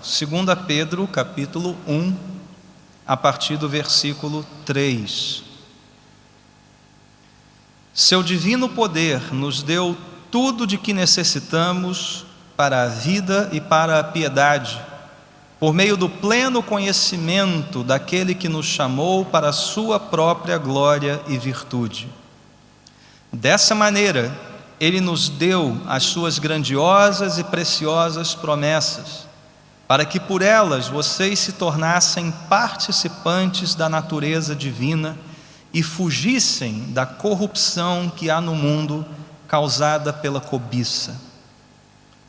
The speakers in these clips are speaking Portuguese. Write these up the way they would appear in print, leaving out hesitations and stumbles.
2 Pedro, capítulo 1, a partir do versículo 3. Seu divino poder nos deu tudo de que necessitamos para a vida e para a piedade, por meio do pleno conhecimento daquele que nos chamou para a sua própria glória e virtude. Dessa maneira, Ele nos deu as suas grandiosas e preciosas promessas, para que por elas vocês se tornassem participantes da natureza divina e fugissem da corrupção que há no mundo causada pela cobiça.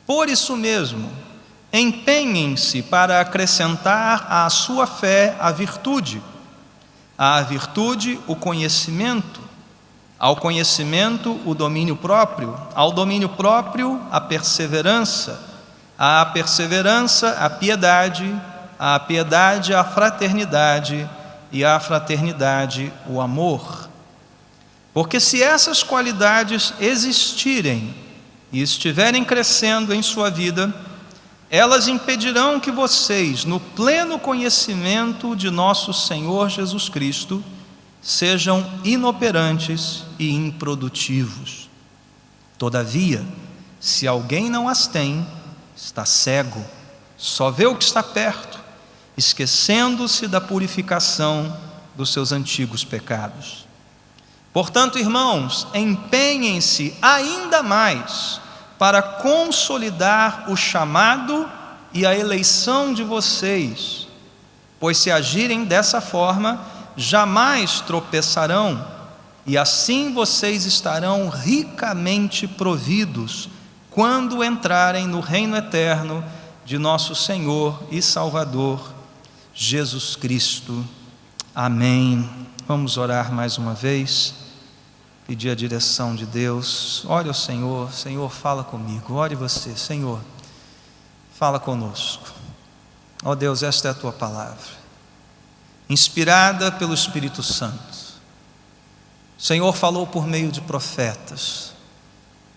Por isso mesmo, empenhem-se para acrescentar à sua fé a virtude, à virtude o conhecimento, ao conhecimento o domínio próprio, ao domínio próprio a perseverança, à perseverança a piedade, à piedade a fraternidade e à fraternidade o amor. Porque se essas qualidades existirem e estiverem crescendo em sua vida, elas impedirão que vocês, no pleno conhecimento de nosso Senhor Jesus Cristo, sejam inoperantes e improdutivos. Todavia, se alguém não as tem, está cego, só vê o que está perto, esquecendo-se da purificação dos seus antigos pecados. Portanto, irmãos, empenhem-se ainda mais para consolidar o chamado e a eleição de vocês, pois se agirem dessa forma, jamais tropeçarão, e assim vocês estarão ricamente providos quando entrarem no reino eterno de nosso Senhor e Salvador, Jesus Cristo. Amém. Vamos orar mais uma vez, pedir a direção de Deus. Ore ao Senhor. Senhor, fala comigo. Ore você. Senhor, fala conosco. Ó Deus, esta é a tua palavra, inspirada pelo Espírito Santo. O Senhor falou por meio de profetas.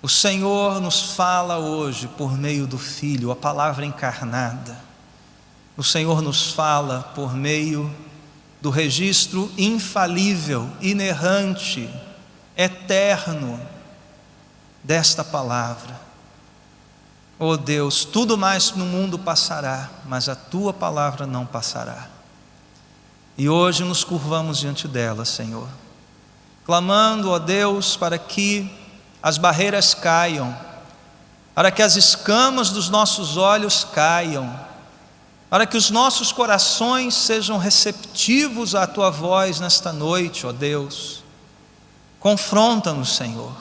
O Senhor nos fala hoje por meio do Filho, a palavra encarnada. O Senhor nos fala por meio do registro infalível, inerrante, eterno desta palavra. Oh Deus, tudo mais no mundo passará, mas a tua palavra não passará. E hoje nos curvamos diante dela, Senhor, clamando, ó Deus, para que as barreiras caiam, para que as escamas dos nossos olhos caiam, para que os nossos corações sejam receptivos à tua voz nesta noite, ó Deus. Confronta-nos, Senhor,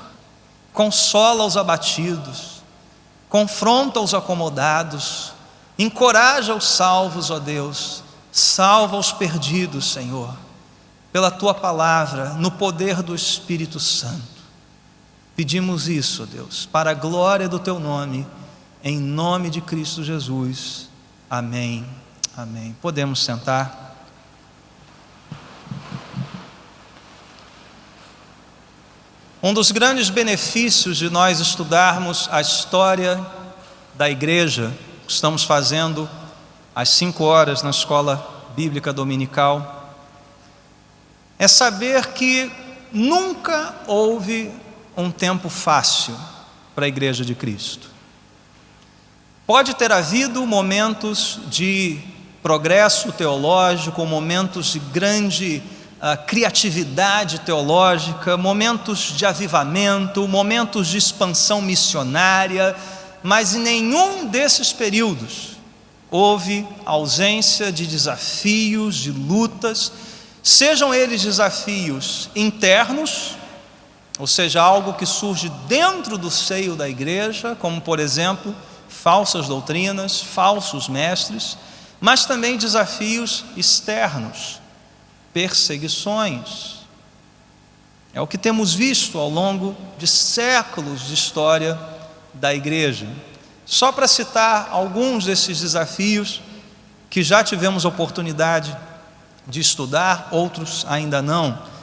consola os abatidos, confronta os acomodados, encoraja os salvos, ó Deus, salva os perdidos, Senhor, pela tua palavra, no poder do Espírito Santo. Pedimos isso, ó Deus, para a glória do teu nome, em nome de Cristo Jesus. Amém. Amém. Podemos sentar. Um dos grandes benefícios de nós estudarmos a história da igreja, que estamos fazendo às 5 horas na escola bíblica dominical, é saber que nunca houve um tempo fácil para a igreja de Cristo. Pode ter havido momentos de progresso teológico, momentos de grande criatividade teológica, momentos de avivamento, momentos de expansão missionária, mas em nenhum desses períodos houve ausência de desafios, de lutas, sejam eles desafios internos, ou seja, algo que surge dentro do seio da igreja, como por exemplo, falsas doutrinas, falsos mestres, mas também desafios externos, perseguições. É o que temos visto ao longo de séculos de história da igreja. Só para citar alguns desses desafios que já tivemos oportunidade de estudar, outros ainda não.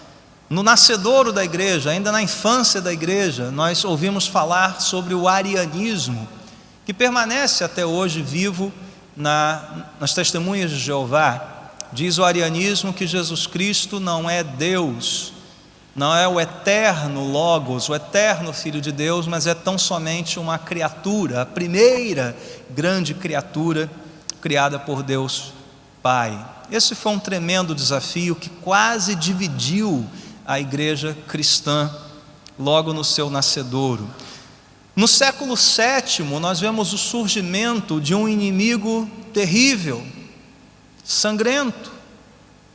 No nascedouro da igreja, ainda na infância da igreja, nós ouvimos falar sobre o arianismo, que permanece até hoje vivo nas Testemunhas de Jeová, diz o arianismo que Jesus Cristo não é Deus, não é o eterno Logos, o eterno Filho de Deus, mas é tão somente uma criatura, a primeira grande criatura criada por Deus Pai. Esse foi um tremendo desafio que quase dividiu a igreja cristã logo no seu nascedouro. No século VII, nós vemos o surgimento de um inimigo terrível, sangrento,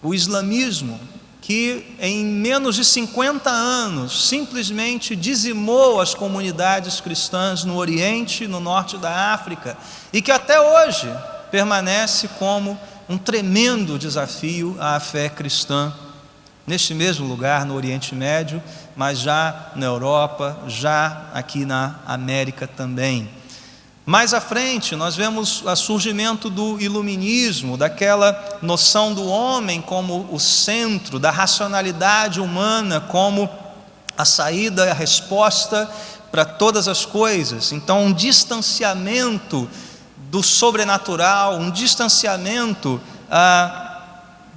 o islamismo, que em menos de 50 anos simplesmente dizimou as comunidades cristãs no Oriente e no Norte da África, e que até hoje permanece como um tremendo desafio à fé cristã, neste mesmo lugar, no Oriente Médio, mas já na Europa, já aqui na América também. Mais à frente, nós vemos o surgimento do iluminismo, daquela noção do homem como o centro, da racionalidade humana como a saída e a resposta para todas as coisas. Então, um distanciamento do sobrenatural, um distanciamento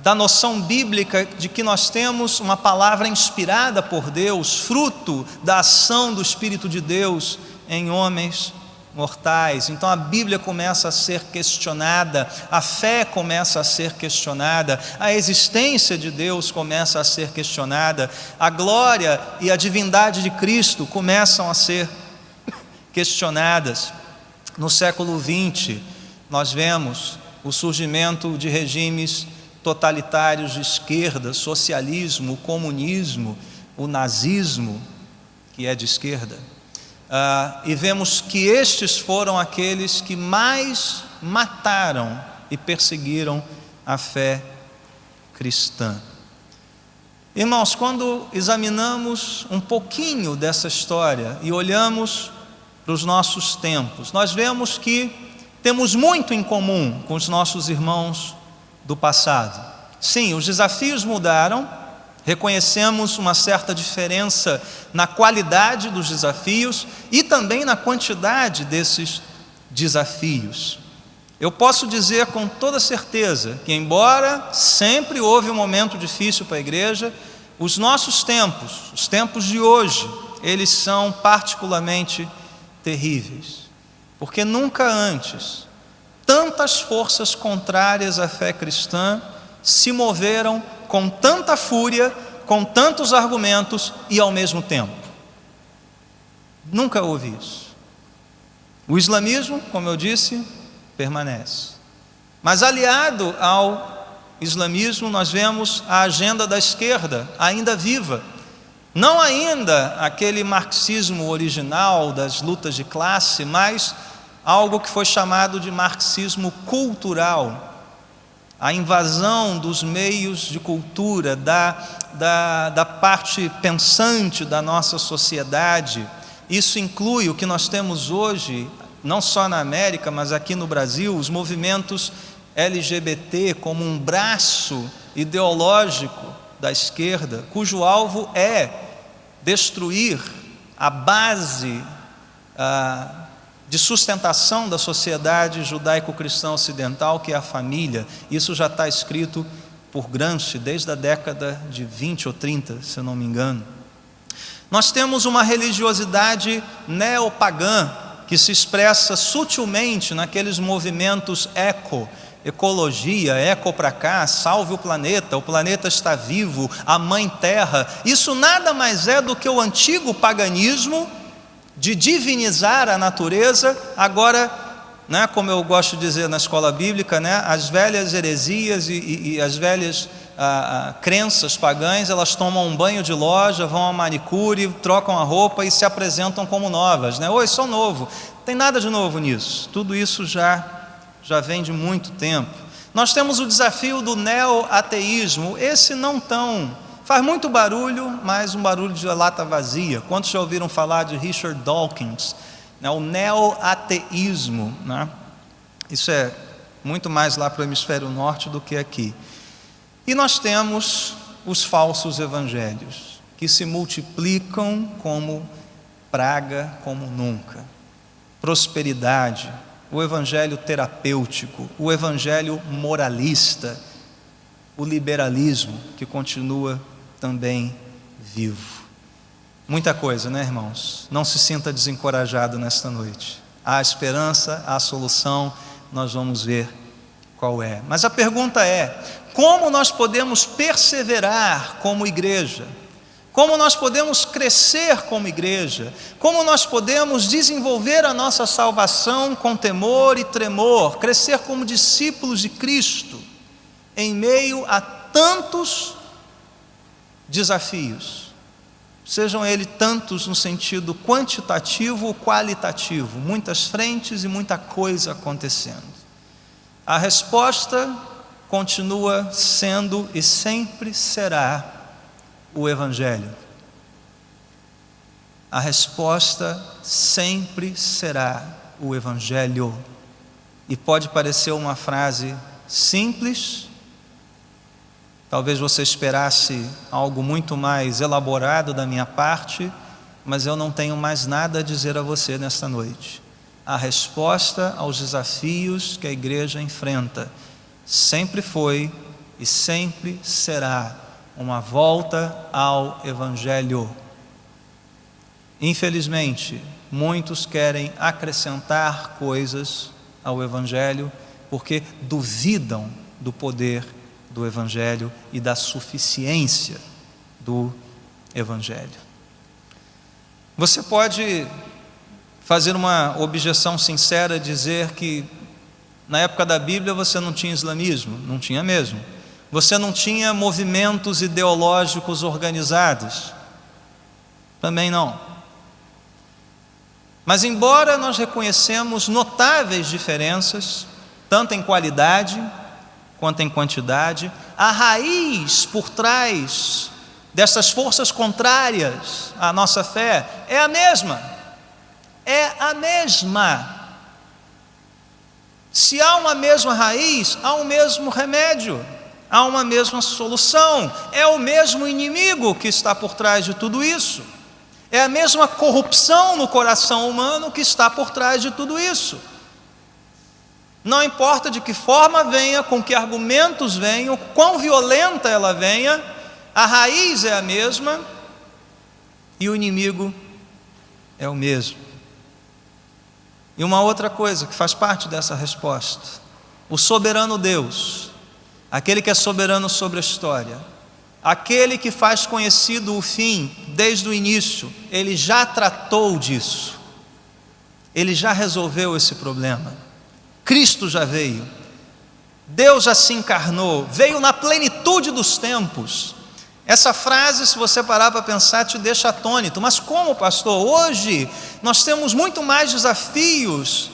da noção bíblica de que nós temos uma palavra inspirada por Deus, fruto da ação do Espírito de Deus em homens mortais. Então a Bíblia começa a ser questionada, a fé começa a ser questionada, a existência de Deus começa a ser questionada, a glória e a divindade de Cristo começam a ser questionadas. No século XX, nós vemos o surgimento de regimes totalitários de esquerda, socialismo, o comunismo, o nazismo, que é de esquerda. E vemos que estes foram aqueles que mais mataram e perseguiram a fé cristã. Irmãos, quando examinamos um pouquinho dessa história e olhamos para os nossos tempos, nós vemos que temos muito em comum com os nossos irmãos do passado. Sim, os desafios mudaram, reconhecemos uma certa diferença na qualidade dos desafios e também na quantidade desses desafios. Eu posso dizer com toda certeza que, embora sempre houve um momento difícil para a igreja, os nossos tempos, os tempos de hoje, eles são particularmente terríveis, porque nunca antes tantas forças contrárias à fé cristã se moveram com tanta fúria, com tantos argumentos e ao mesmo tempo. Nunca houve isso. O islamismo, como eu disse, permanece. Mas aliado ao islamismo, nós vemos a agenda da esquerda ainda viva. Não ainda aquele marxismo original das lutas de classe, mas algo que foi chamado de marxismo cultural. A invasão dos meios de cultura, da parte pensante da nossa sociedade. Isso inclui o que nós temos hoje, não só na América, mas aqui no Brasil, os movimentos LGBT como um braço ideológico da esquerda, cujo alvo é destruir a base de sustentação da sociedade judaico-cristã ocidental, que é a família. Isso já está escrito por Gramsci desde a década de 20 ou 30, se eu não me engano. Nós temos uma religiosidade neopagã que se expressa sutilmente naqueles movimentos ecologia, eco para cá, salve o planeta está vivo, a mãe terra. Isso nada mais é do que o antigo paganismo de divinizar a natureza. Agora, como eu gosto de dizer na escola bíblica, as velhas heresias e as velhas crenças pagãs, elas tomam um banho de loja, vão a manicure, trocam a roupa e se apresentam como novas. Oi, sou novo. Não tem nada de novo nisso. Tudo isso já vem de muito tempo. Nós temos o desafio do neo-ateísmo. Esse não tão... faz muito barulho, mas um barulho de lata vazia. Quantos já ouviram falar de Richard Dawkins? O neo-ateísmo. Isso é muito mais lá para o hemisfério norte do que aqui. E nós temos os falsos evangelhos, que se multiplicam como praga, como nunca. Prosperidade, o evangelho terapêutico, o evangelho moralista, o liberalismo que continua também vivo. Muita coisa, né, irmãos? Não se sinta desencorajado nesta noite. Há esperança, há solução, nós vamos ver qual é. Mas a pergunta é: como nós podemos perseverar como igreja? Como nós podemos crescer como igreja? Como nós podemos desenvolver a nossa salvação com temor e tremor? Crescer como discípulos de Cristo em meio a tantos desafios, sejam eles tantos no sentido quantitativo ou qualitativo, muitas frentes e muita coisa acontecendo. A resposta continua sendo e sempre será o Evangelho. A resposta sempre será o Evangelho. E pode parecer uma frase simples, talvez você esperasse algo muito mais elaborado da minha parte, mas eu não tenho mais nada a dizer a você nesta noite. A resposta aos desafios que a igreja enfrenta sempre foi e sempre será uma volta ao Evangelho. Infelizmente, muitos querem acrescentar coisas ao Evangelho porque duvidam do poder do Evangelho e da suficiência do Evangelho. Você pode fazer uma objeção sincera, dizer que na época da Bíblia você não tinha islamismo. Não tinha mesmo. Você não tinha movimentos ideológicos organizados. Também não. Mas embora nós reconhecemos notáveis diferenças, tanto em qualidade quanto em quantidade, a raiz por trás dessas forças contrárias à nossa fé é a mesma. É a mesma. Se há uma mesma raiz, há um mesmo remédio, há uma mesma solução, é o mesmo inimigo que está por trás de tudo isso, é a mesma corrupção no coração humano que está por trás de tudo isso. Não importa de que forma venha, com que argumentos venham, quão violenta ela venha, a raiz é a mesma e o inimigo é o mesmo. E uma outra coisa que faz parte dessa resposta: o soberano Deus, aquele que é soberano sobre a história, aquele que faz conhecido o fim desde o início, ele já tratou disso, ele já resolveu esse problema. Cristo já veio, Deus já se encarnou, veio na plenitude dos tempos. Essa frase, se você parar para pensar, te deixa atônito. Mas como, pastor? Hoje nós temos muito mais desafios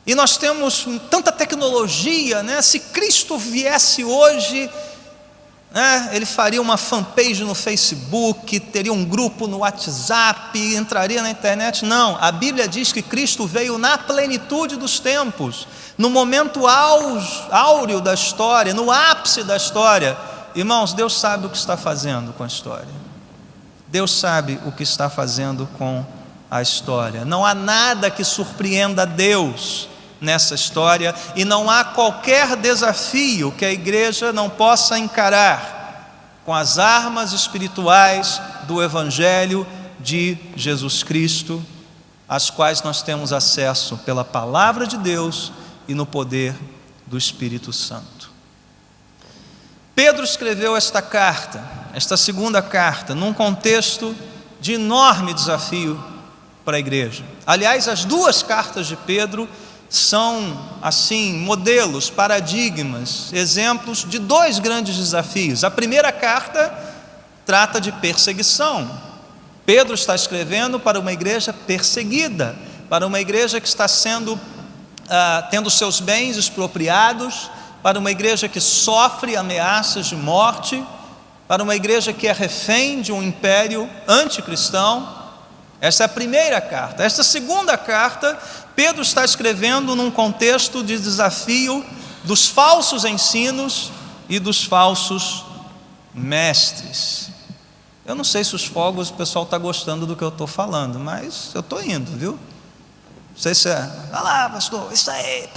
e nós temos tanta tecnologia, né? Se Cristo viesse hoje, ele faria uma fanpage no Facebook, teria um grupo no WhatsApp, entraria na internet. Não, a Bíblia diz que Cristo veio na plenitude dos tempos, no momento áureo da história, no ápice da história. Irmãos, Deus sabe o que está fazendo com a história. Deus sabe o que está fazendo com a história. Não há nada que surpreenda Deus nessa história, e não há qualquer desafio que a igreja não possa encarar com as armas espirituais do Evangelho de Jesus Cristo, às quais nós temos acesso pela palavra de Deus e no poder do Espírito Santo. Pedro escreveu esta carta, esta segunda carta, num contexto de enorme desafio para a igreja. Aliás, as duas cartas de Pedro são, assim, modelos, paradigmas, exemplos de dois grandes desafios. A primeira carta trata de perseguição. Pedro está escrevendo para uma igreja perseguida, para uma igreja que está tendo seus bens expropriados, para uma igreja que sofre ameaças de morte, para uma igreja que é refém de um império anticristão. Essa é a primeira carta. Esta segunda carta, Pedro está escrevendo num contexto de desafio dos falsos ensinos e dos falsos mestres. Eu não sei se os fogos, o pessoal está gostando do que eu estou falando, mas eu estou indo, viu? sei se é, vai lá, pastor, isso aí,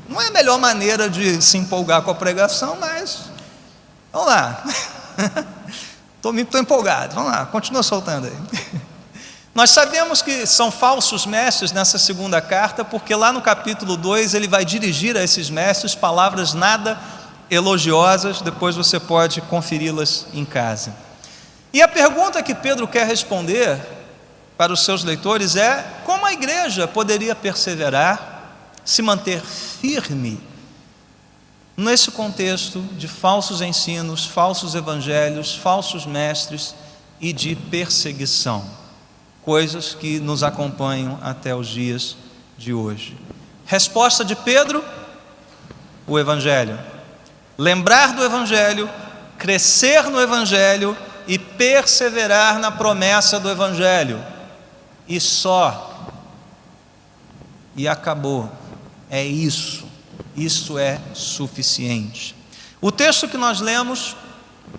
não é a melhor maneira de se empolgar com a pregação, mas vamos lá, estou empolgado, vamos lá, continua soltando aí. Nós sabemos que são falsos mestres nessa segunda carta, porque lá no capítulo 2 ele vai dirigir a esses mestres palavras nada elogiosas, depois você pode conferi-las em casa. E a pergunta que Pedro quer responder para os seus leitores é: como a igreja poderia perseverar, se manter firme nesse contexto de falsos ensinos, falsos evangelhos, falsos mestres e de perseguição, coisas que nos acompanham até os dias de hoje? Resposta de Pedro: o evangelho. Lembrar do evangelho, crescer no evangelho e perseverar na promessa do evangelho. E só. E acabou. É isso. Isso é suficiente. O texto que nós lemos,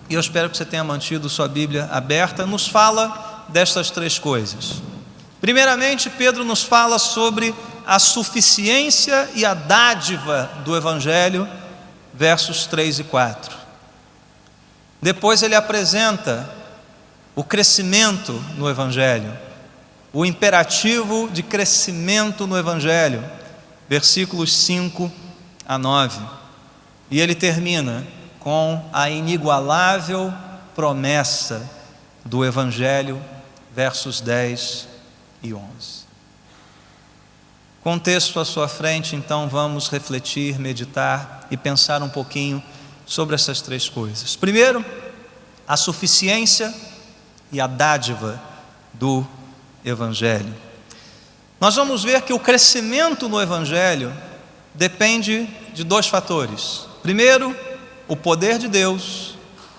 e eu espero que você tenha mantido sua Bíblia aberta, nos fala destas três coisas. Primeiramente, Pedro nos fala sobre a suficiência e a dádiva do evangelho, versos 3 e 4. Depois ele apresenta o crescimento no evangelho, o imperativo de crescimento no evangelho, versículos 5 a 9. E ele termina com a inigualável promessa do evangelho, versos 10 e 11. Com o texto à sua frente, então vamos refletir, meditar e pensar um pouquinho sobre essas três coisas. Primeiro, a suficiência e a dádiva do evangelho. Nós vamos ver que o crescimento no evangelho depende de dois fatores. Primeiro, o poder de Deus,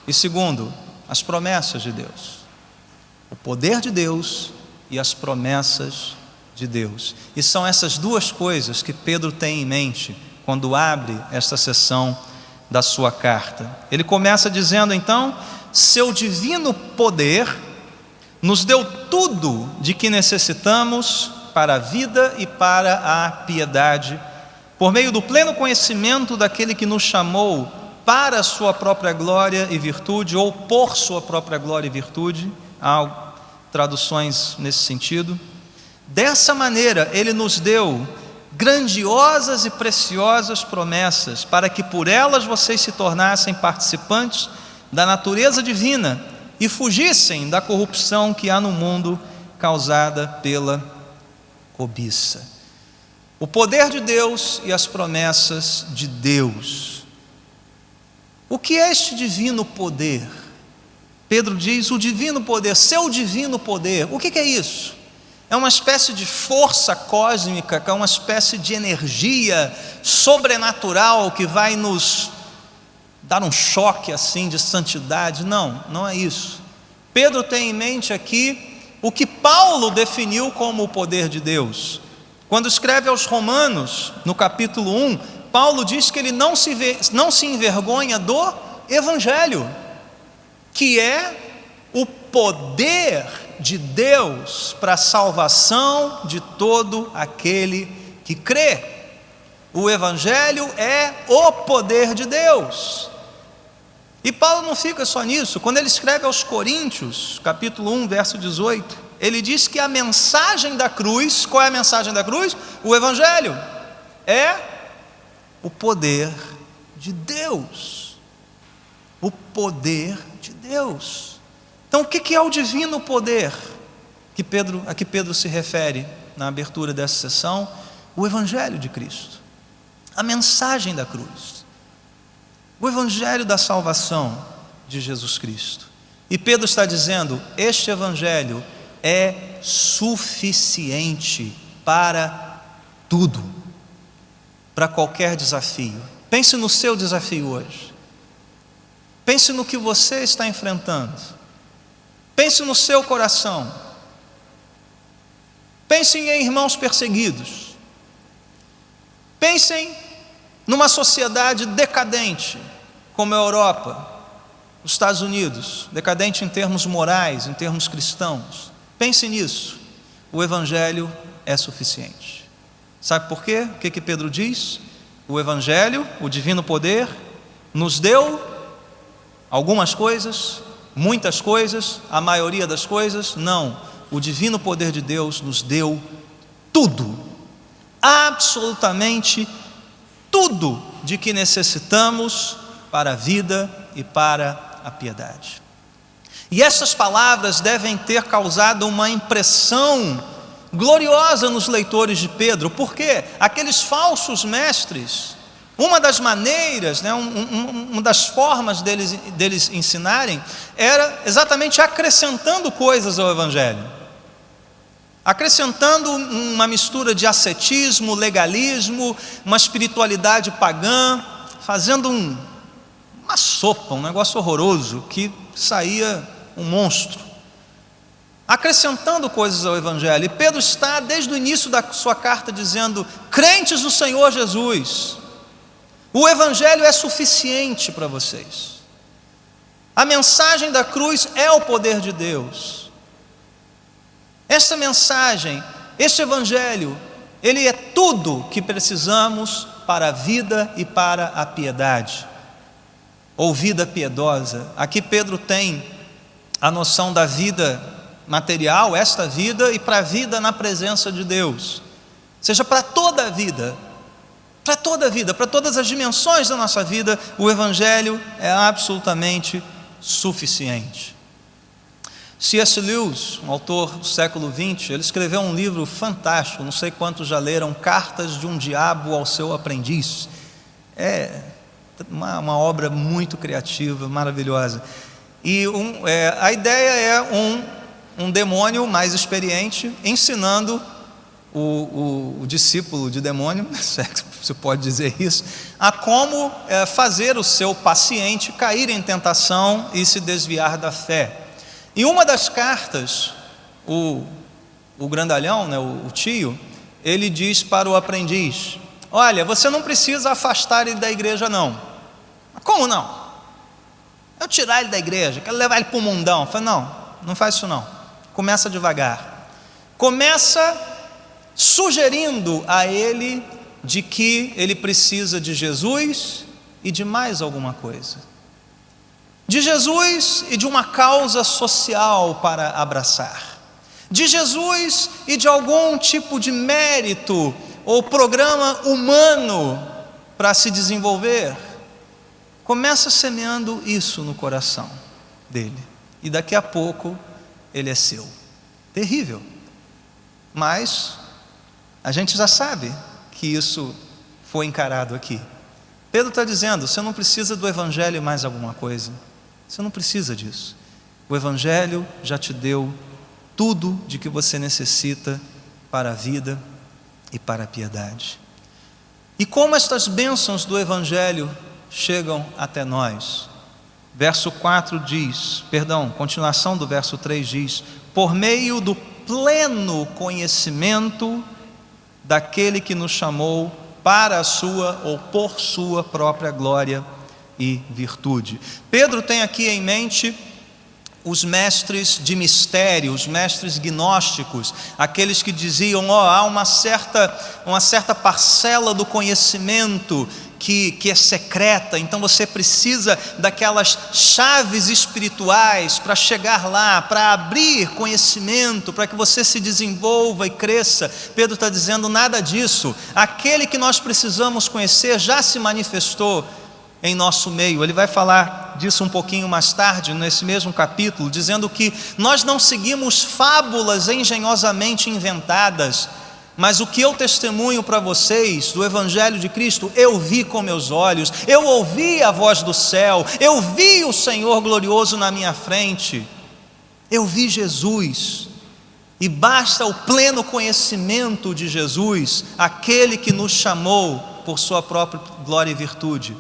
e segundo, as promessas de Deus. O poder de Deus e as promessas de Deus. E são essas duas coisas que Pedro tem em mente quando abre esta seção da sua carta. Ele começa dizendo então: seu divino poder nos deu tudo de que necessitamos para a vida e para a piedade, por meio do pleno conhecimento daquele que nos chamou para a sua própria glória e virtude, ou por sua própria glória e virtude, há traduções nesse sentido. Dessa maneira ele nos deu grandiosas e preciosas promessas, para que por elas vocês se tornassem participantes da natureza divina e fugissem da corrupção que há no mundo causada pela cobiça. O poder de Deus e as promessas de Deus. O que é este divino poder? Pedro diz: o divino poder, seu divino poder. O que é isso? É uma espécie de força cósmica, é uma espécie de energia sobrenatural que vai nos dar um choque assim de santidade. Não, não é isso. Pedro tem em mente aqui o que Paulo definiu como o poder de Deus. Quando escreve aos Romanos, no capítulo 1, Paulo diz que ele não se envergonha do evangelho, que é o poder de Deus para a salvação de todo aquele que crê. O evangelho é o poder de Deus. E Paulo não fica só nisso. Quando ele escreve aos Coríntios, capítulo 1, verso 18, ele diz que a mensagem da cruz, qual é a mensagem da cruz? O evangelho é o poder de Deus. O poder de Deus. Então o que é o divino poder a que Pedro se refere na abertura dessa sessão? O evangelho de Cristo, a mensagem da cruz, o evangelho da salvação de Jesus Cristo. E Pedro está dizendo: este evangelho é suficiente para tudo, para qualquer desafio. Pense no seu desafio hoje. Pense no que você está enfrentando. Pense no seu coração. Pensem em irmãos perseguidos. Pensem numa sociedade decadente, como a Europa, os Estados Unidos, decadente em termos morais, em termos cristãos. Pense nisso. O evangelho é suficiente. Sabe por quê? O que Pedro diz? O Evangelho, o divino poder, nos deu algumas coisas, muitas coisas, a maioria das coisas. Não, o divino poder de Deus nos deu tudo, absolutamente tudo de que necessitamos para a vida e para a piedade. E essas palavras devem ter causado uma impressão gloriosa nos leitores de Pedro, porque aqueles falsos mestres, uma das maneiras, uma das formas deles ensinarem, era exatamente acrescentando coisas ao Evangelho, acrescentando uma mistura de ascetismo, legalismo, uma espiritualidade pagã, fazendo uma sopa, um negócio horroroso, que saía um monstro, acrescentando coisas ao Evangelho. E Pedro está desde o início da sua carta dizendo: crentes no Senhor Jesus, o Evangelho é suficiente para vocês, a mensagem da cruz é o poder de Deus. Essa mensagem, esse Evangelho, ele é tudo que precisamos para a vida e para a piedade, ou vida piedosa. Aqui Pedro tem a noção da vida material, esta vida, e para a vida na presença de Deus, ou seja, para toda a vida, para toda a vida, para todas as dimensões da nossa vida, o Evangelho é absolutamente suficiente. C.S. Lewis, um autor do século XX, ele escreveu um livro fantástico, não sei quantos já leram, Cartas de um Diabo ao Seu Aprendiz. É uma obra muito criativa, maravilhosa. E a ideia é um demônio mais experiente ensinando o discípulo de demônio, se você pode dizer isso, a como fazer o seu paciente cair em tentação e se desviar da fé. Em uma das cartas, o grandalhão, o tio, ele diz para o aprendiz: olha, você não precisa afastar ele da igreja não. Como não? Eu tirar ele da igreja, quero levar ele para o mundão. Eu falei: não faz isso não. Começa devagar. Começa sugerindo a ele de que ele precisa de Jesus e de mais alguma coisa. De Jesus e de uma causa social para abraçar. De Jesus e de algum tipo de mérito ou programa humano para se desenvolver. Começa semeando isso no coração dele, e daqui a pouco ele é seu. Terrível, mas a gente já sabe que isso foi encarado aqui. Pedro está dizendo: você não precisa do Evangelho e mais alguma coisa, você não precisa disso. O Evangelho já te deu tudo de que você necessita para a vida e para a piedade. E como estas bênçãos do Evangelho chegam até nós? Verso 4 diz, continuação do verso 3 diz: por meio do pleno conhecimento daquele que nos chamou para a sua ou por sua própria glória e virtude. Pedro tem aqui em mente os mestres de mistério, os mestres gnósticos, aqueles que diziam: há uma certa parcela do conhecimento que é secreta, então você precisa daquelas chaves espirituais para chegar lá, para abrir conhecimento, para que você se desenvolva e cresça. Pedro está dizendo: nada disso. Aquele que nós precisamos conhecer já se manifestou em nosso meio. Ele vai falar disso um pouquinho mais tarde, nesse mesmo capítulo, dizendo que nós não seguimos fábulas engenhosamente inventadas, mas o que eu testemunho para vocês do Evangelho de Cristo, eu vi com meus olhos, eu ouvi a voz do céu, eu vi o Senhor glorioso na minha frente, eu vi Jesus. E basta o pleno conhecimento de Jesus, aquele que nos chamou por sua própria glória e virtude.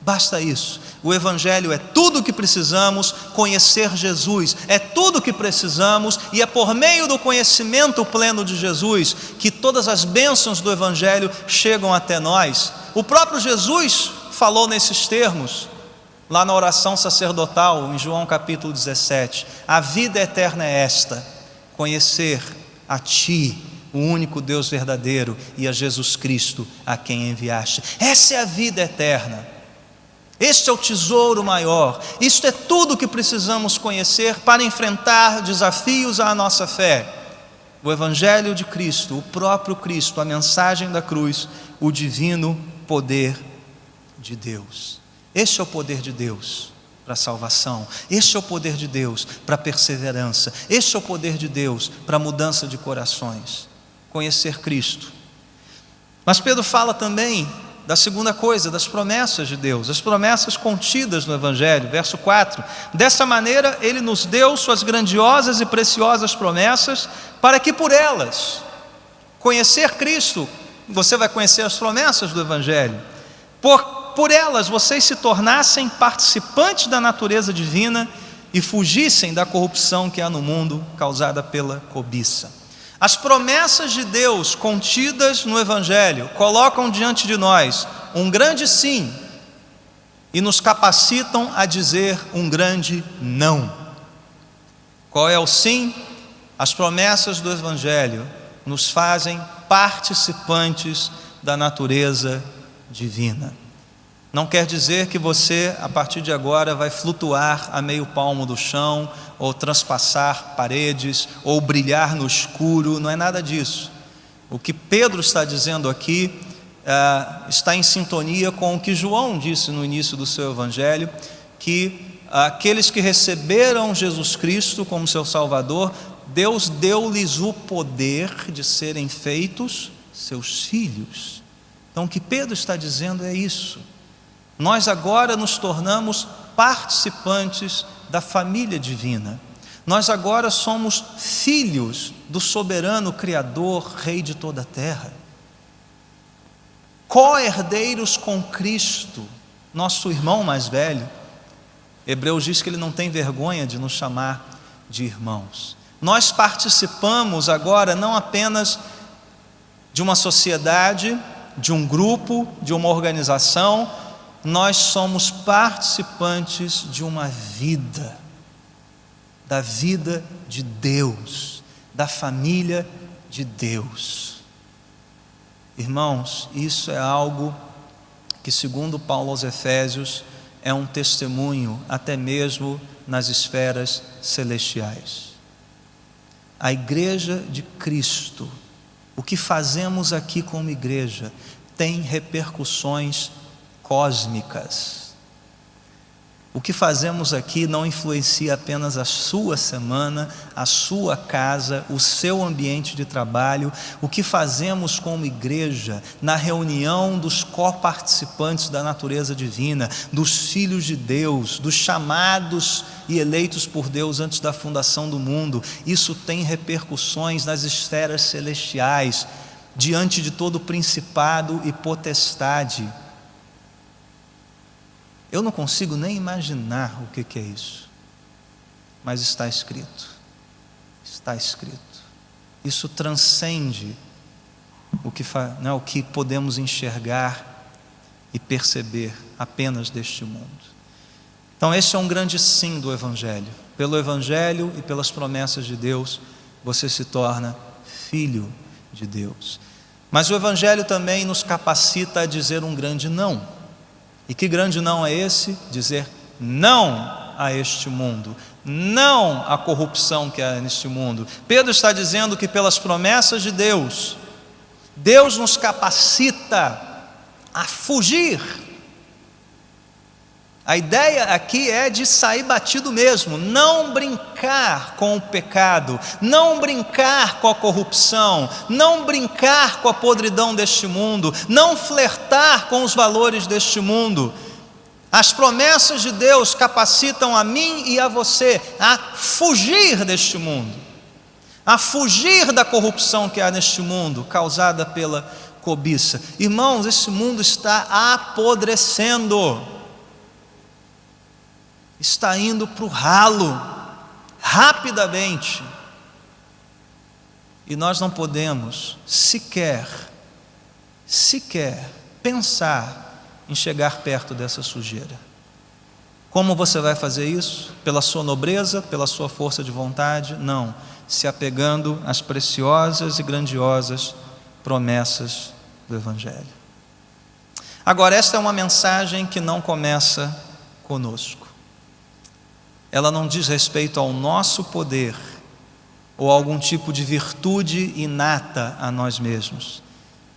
Basta isso. O Evangelho é tudo o que precisamos. Conhecer Jesus é tudo o que precisamos, e é por meio do conhecimento pleno de Jesus que todas as bênçãos do Evangelho chegam até nós. O próprio Jesus falou nesses termos lá na oração sacerdotal, em João capítulo 17: a vida eterna é esta, conhecer a Ti, o único Deus verdadeiro e a Jesus Cristo a quem enviaste. Essa é a vida eterna. Este é o tesouro maior. Isto é tudo o que precisamos conhecer para enfrentar desafios à nossa fé. O Evangelho de Cristo, o próprio Cristo, a mensagem da cruz, o divino poder de Deus. Este é o poder de Deus para a salvação. Este é o poder de Deus para a perseverança. Este é o poder de Deus para a mudança de corações. Conhecer Cristo. Mas Pedro fala também da segunda coisa, das promessas de Deus, as promessas contidas no Evangelho, verso 4. Dessa maneira ele nos deu suas grandiosas e preciosas promessas, para que por elas, conhecer Cristo, você vai conhecer as promessas do Evangelho, por elas vocês se tornassem participantes da natureza divina e fugissem da corrupção que há no mundo, causada pela cobiça. As promessas de Deus contidas no Evangelho colocam diante de nós um grande sim e nos capacitam a dizer um grande não. Qual é o sim? As promessas do Evangelho nos fazem participantes da natureza divina. Não quer dizer que você, a partir de agora, vai flutuar a meio palmo do chão, ou transpassar paredes, ou brilhar no escuro, não é nada disso. O que Pedro está dizendo aqui está em sintonia com o que João disse no início do seu Evangelho, que aqueles que receberam Jesus Cristo como seu Salvador, Deus deu-lhes o poder de serem feitos seus filhos. Então o que Pedro está dizendo é isso. Nós agora nos tornamos participantes da família divina. Nós agora somos filhos do soberano Criador, Rei de toda a terra. Co-herdeiros com Cristo, nosso irmão mais velho. Hebreus diz que ele não tem vergonha de nos chamar de irmãos. Nós participamos agora não apenas de uma sociedade, de um grupo, de uma organização, nós somos participantes de uma vida, da vida de Deus, da família de Deus. Irmãos, isso é algo que, segundo Paulo aos Efésios, é um testemunho até mesmo nas esferas celestiais. A igreja de Cristo, o que fazemos aqui como igreja, tem repercussões cósmicas. O que fazemos aqui não influencia apenas a sua semana, a sua casa, o seu ambiente de trabalho. O que fazemos como igreja, na reunião dos coparticipantes da natureza divina, dos filhos de Deus, dos chamados e eleitos por Deus antes da fundação do mundo, isso tem repercussões nas esferas celestiais, diante de todo principado e potestade. Eu não consigo nem imaginar o que é isso, mas está escrito, isso transcende o que podemos enxergar e perceber apenas deste mundo. Então esse é um grande sim do Evangelho. Pelo Evangelho e pelas promessas de Deus, você se torna filho de Deus. Mas o Evangelho também nos capacita a dizer um grande não. E que grande não é esse? Dizer não a este mundo, não à corrupção que há neste mundo. Pedro está dizendo que pelas promessas de Deus, Deus nos capacita a fugir. A ideia aqui é de sair batido mesmo, não brincar com o pecado, não brincar com a corrupção, não brincar com a podridão deste mundo, não flertar com os valores deste mundo. As promessas de Deus capacitam a mim e a você a fugir deste mundo, a fugir da corrupção que há neste mundo, causada pela cobiça. Irmãos, esse mundo está apodrecendo, está indo para o ralo, rapidamente, e nós não podemos sequer pensar em chegar perto dessa sujeira. Como você vai fazer isso? Pela sua nobreza, pela sua força de vontade? Não, se apegando às preciosas e grandiosas promessas do Evangelho. Agora, esta é uma mensagem que não começa conosco. Ela não diz respeito ao nosso poder ou a algum tipo de virtude inata a nós mesmos.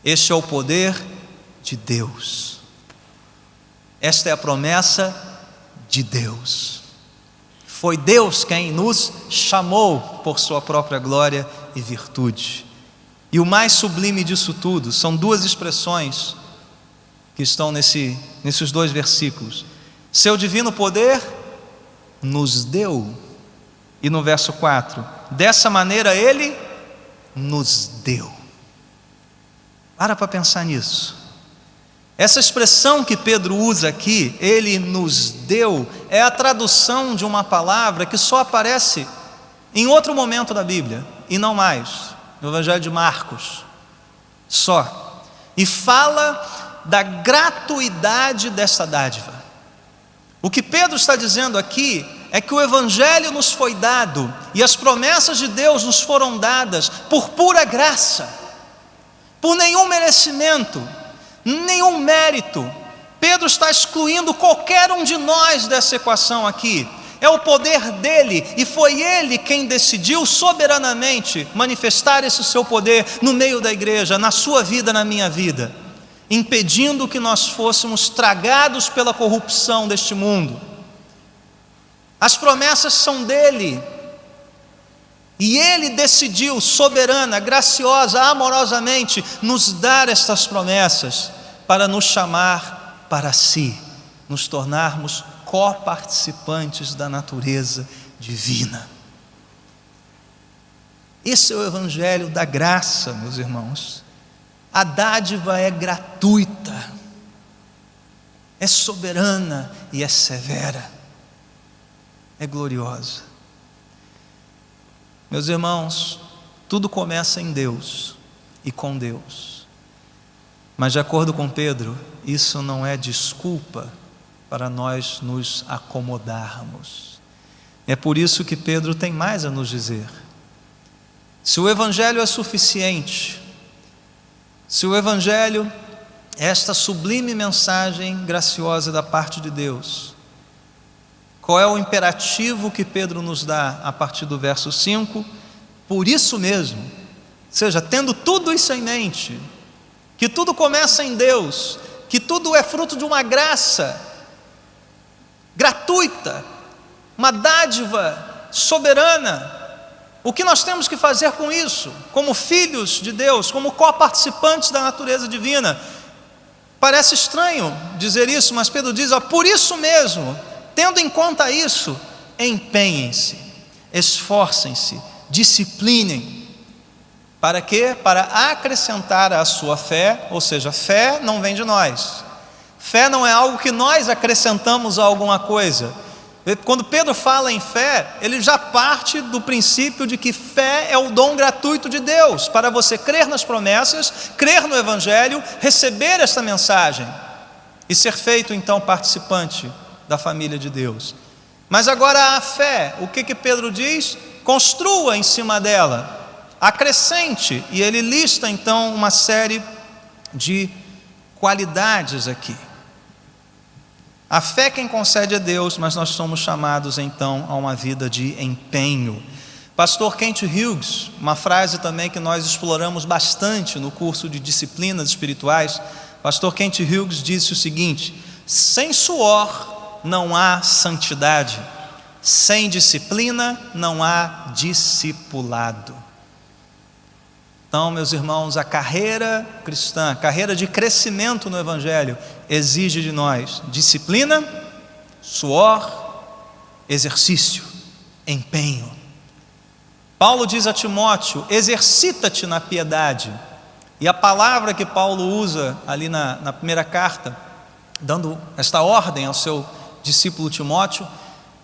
Este é o poder de Deus. Esta é a promessa de Deus. Foi Deus quem nos chamou por sua própria glória e virtude. E o mais sublime disso tudo são duas expressões que estão nesses dois versículos. Seu divino poder nos deu. E no verso 4, dessa maneira Ele nos deu. Para pensar nisso. Essa expressão que Pedro usa aqui, Ele nos deu, é a tradução de uma palavra que só aparece em outro momento da Bíblia, e não mais, no Evangelho de Marcos, só. E fala da gratuidade dessa dádiva. O que Pedro está dizendo aqui é que o Evangelho nos foi dado e as promessas de Deus nos foram dadas por pura graça, por nenhum merecimento, nenhum mérito. Pedro está excluindo qualquer um de nós dessa equação aqui. É o poder dele, e foi ele quem decidiu soberanamente manifestar esse seu poder no meio da igreja, na sua vida, na minha vida, impedindo que nós fôssemos tragados pela corrupção deste mundo. As promessas são dele, e ele decidiu, soberana, graciosa, amorosamente, nos dar estas promessas para nos chamar para si, nos tornarmos coparticipantes da natureza divina. Esse é o Evangelho da graça, meus irmãos. A dádiva é gratuita, é soberana e é severa, é gloriosa. Meus irmãos, tudo começa em Deus e com Deus. Mas de acordo com Pedro, isso não é desculpa para nós nos acomodarmos. É por isso que Pedro tem mais a nos dizer. Se o Evangelho é suficiente, se o Evangelho é esta sublime mensagem graciosa da parte de Deus, qual é o imperativo que Pedro nos dá a partir do verso 5? Por isso mesmo, ou seja, tendo tudo isso em mente, que tudo começa em Deus, que tudo é fruto de uma graça gratuita, uma dádiva soberana. O que nós temos que fazer com isso, como filhos de Deus, como coparticipantes da natureza divina? Parece estranho dizer isso, mas Pedro diz, por isso mesmo, tendo em conta isso, empenhem-se, esforcem-se, disciplinem. Para quê? Para acrescentar à sua fé, ou seja, fé não vem de nós. Fé não é algo que nós acrescentamos a alguma coisa. Quando Pedro fala em fé, ele já parte do princípio de que fé é o dom gratuito de Deus, para você crer nas promessas, crer no Evangelho, receber esta mensagem e ser feito então participante da família de Deus. Mas agora a fé, o que Pedro diz? Construa em cima dela, acrescente, e ele lista então uma série de qualidades aqui. A fé quem concede é Deus, mas nós somos chamados então a uma vida de empenho. Pastor Kent Hughes, uma frase também que nós exploramos bastante no curso de disciplinas espirituais. Pastor Kent Hughes disse o seguinte: sem suor não há santidade, sem disciplina não há discipulado. Então, meus irmãos, a carreira cristã, a carreira de crescimento no Evangelho, exige de nós disciplina, suor, exercício, empenho. Paulo diz a Timóteo: exercita-te na piedade. E a palavra que Paulo usa ali na primeira carta, dando esta ordem ao seu discípulo Timóteo,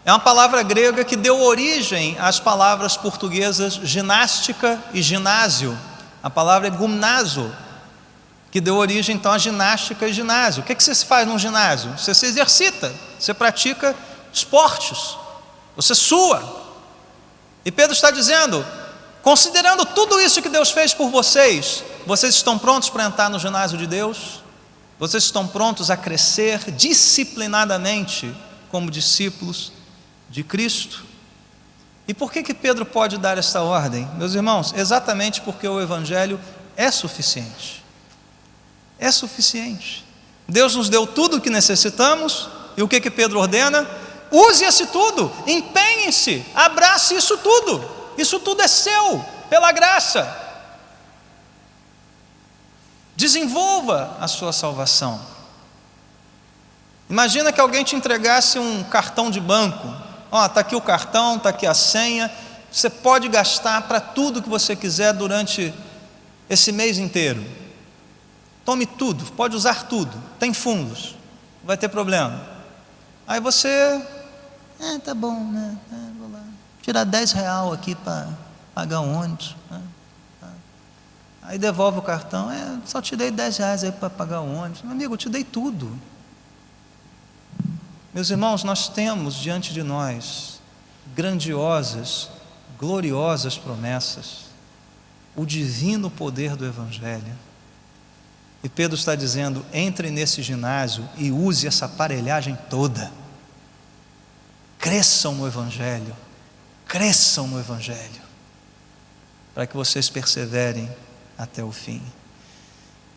é uma palavra grega que deu origem às palavras portuguesas ginástica e ginásio. A palavra é gumnazo, que deu origem então a ginástica e ginásio. O que você faz num ginásio? Você se exercita, você pratica esportes, você sua. E Pedro está dizendo: Considerando tudo isso que Deus fez por vocês, vocês estão prontos para entrar no ginásio de Deus? Vocês estão prontos a crescer disciplinadamente como discípulos de Cristo? E por que Pedro pode dar esta ordem? Meus irmãos, exatamente porque o Evangelho é suficiente. É suficiente. Deus nos deu tudo o que necessitamos, e o que Pedro ordena? Use esse tudo, empenhe-se, abrace isso tudo é seu, pela graça. Desenvolva a sua salvação. Imagina que alguém te entregasse um cartão de banco. Está aqui o cartão, está aqui a senha, você pode gastar para tudo que você quiser durante esse mês inteiro. Tome tudo, pode usar tudo, tem fundos, não vai ter problema. Aí você, tá bom, né? Vou lá tirar R$10 aqui para pagar o ônibus. Aí devolve o cartão, só te dei R$10 aí para pagar o ônibus. Meu amigo, eu te dei tudo. Meus irmãos, nós temos diante de nós grandiosas, gloriosas promessas, o divino poder do Evangelho. E Pedro está dizendo: entre nesse ginásio e use essa aparelhagem toda. Cresçam no Evangelho, para que vocês perseverem até o fim.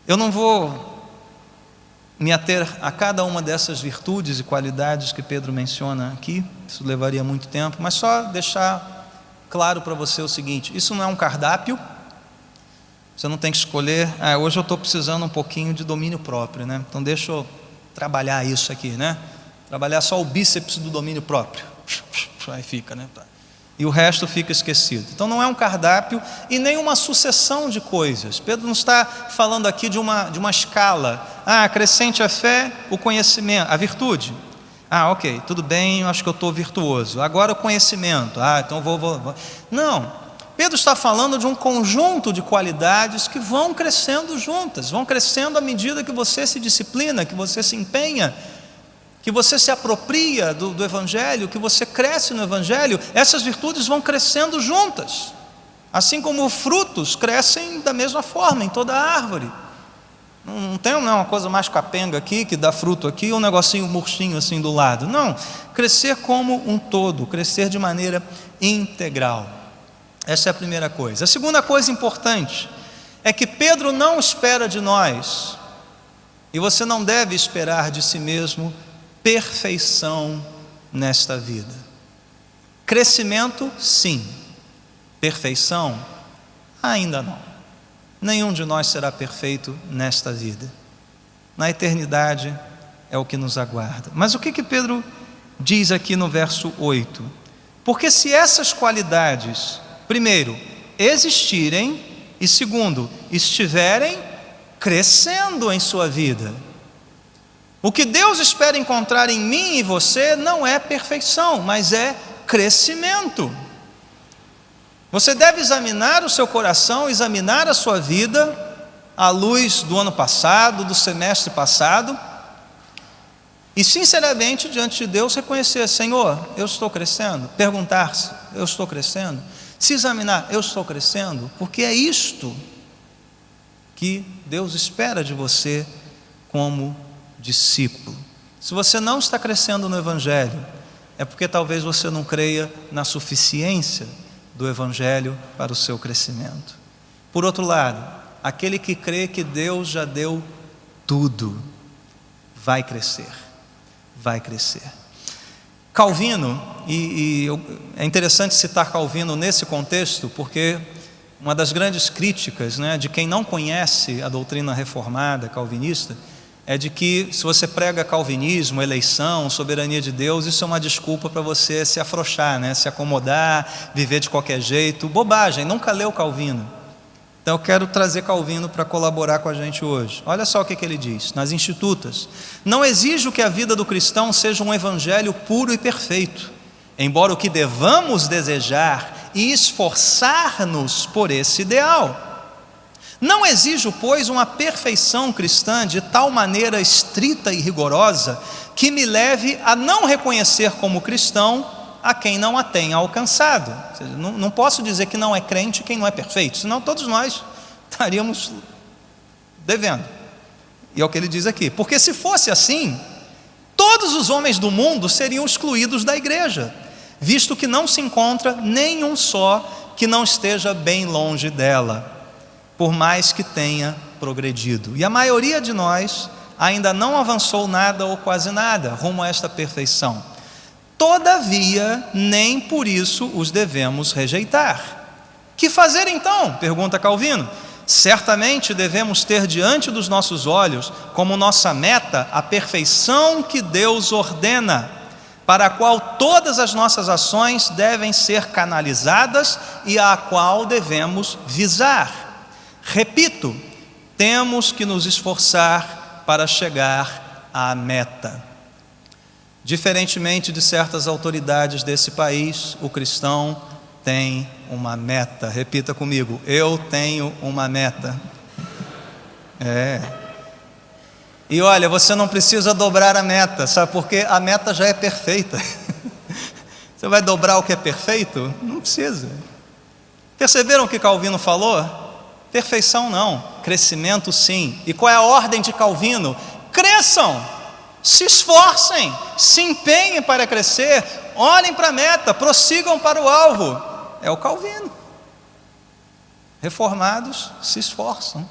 Eu não vou me ater a cada uma dessas virtudes e qualidades que Pedro menciona aqui, isso levaria muito tempo, mas só deixar claro para você o seguinte: isso não é um cardápio, você não tem que escolher, hoje eu estou precisando um pouquinho de domínio próprio, né? Então deixa eu trabalhar isso aqui, né? Trabalhar só o bíceps do domínio próprio, aí fica, né? E o resto fica esquecido. Então não é um cardápio e nem uma sucessão de coisas. Pedro não está falando aqui de uma escala. Acrescente a fé, o conhecimento, a virtude. Ok, tudo bem, eu acho que eu estou virtuoso. Agora o conhecimento. Então vou. Não, Pedro está falando de um conjunto de qualidades que vão crescendo juntas, vão crescendo à medida que você se disciplina, que você se empenha, que você se apropria do Evangelho, que você cresce no Evangelho. Essas virtudes vão crescendo juntas, assim como frutos crescem da mesma forma em toda a árvore. Não tem uma coisa mais capenga aqui, que dá fruto aqui, um negocinho murchinho assim do lado. Não, crescer como um todo, crescer de maneira integral. Essa é a primeira coisa. A segunda coisa importante é que Pedro não espera de nós, e você não deve esperar de si mesmo, perfeição nesta vida. Crescimento, sim. Perfeição, ainda não. Nenhum de nós será perfeito nesta vida. Na eternidade é o que nos aguarda. Mas o que Pedro diz aqui no verso 8? Porque se essas qualidades, primeiro, existirem, e segundo, estiverem crescendo em sua vida, o que Deus espera encontrar em mim e você não é perfeição, mas é crescimento. Você deve examinar o seu coração, examinar a sua vida à luz do ano passado, do semestre passado, e sinceramente diante de Deus reconhecer: Senhor, eu estou crescendo. Perguntar-se: eu estou crescendo? Se examinar: eu estou crescendo? Porque é isto que Deus espera de você como discípulo. Se você não está crescendo no Evangelho, é porque talvez você não creia na suficiência do Evangelho para o seu crescimento. Por outro lado, aquele que crê que Deus já deu tudo, vai crescer, vai crescer. Calvino, é interessante citar Calvino nesse contexto, porque uma das grandes críticas, de quem não conhece a doutrina reformada calvinista, é de que se você prega calvinismo, eleição, soberania de Deus, isso é uma desculpa para você se afrouxar, se acomodar, viver de qualquer jeito. Bobagem, nunca leu Calvino. Então eu quero trazer Calvino para colaborar com a gente hoje. Olha só o que ele diz, nas Institutas: não exijo que a vida do cristão seja um evangelho puro e perfeito, embora o que devamos desejar e esforçar-nos por esse ideal. Não exijo, pois, uma perfeição cristã de tal maneira estrita e rigorosa que me leve a não reconhecer como cristão a quem não a tenha alcançado. Ou seja, não posso dizer que não é crente quem não é perfeito, senão todos nós estaríamos devendo. E é o que ele diz aqui, porque se fosse assim, todos os homens do mundo seriam excluídos da igreja, visto que não se encontra nenhum só que não esteja bem longe dela, por mais que tenha progredido. E a maioria de nós ainda não avançou nada ou quase nada rumo a esta perfeição. Todavia, nem por isso os devemos rejeitar. Que fazer então? Pergunta Calvino. Certamente devemos ter diante dos nossos olhos como nossa meta a perfeição que Deus ordena, para a qual todas as nossas ações devem ser canalizadas e à qual devemos visar. Repito, temos que nos esforçar para chegar à meta. Diferentemente de certas autoridades desse país, o cristão tem uma meta. Repita comigo: eu tenho uma meta. E olha, você não precisa dobrar a meta, sabe? Porque a meta já é perfeita. Você vai dobrar o que é perfeito? Não precisa. Perceberam o que Calvino falou? Perfeição não, crescimento sim. E qual é a ordem de Calvino? Cresçam, se esforcem, se empenhem para crescer, olhem para a meta, prossigam para o alvo. É o Calvino. Reformados se esforçam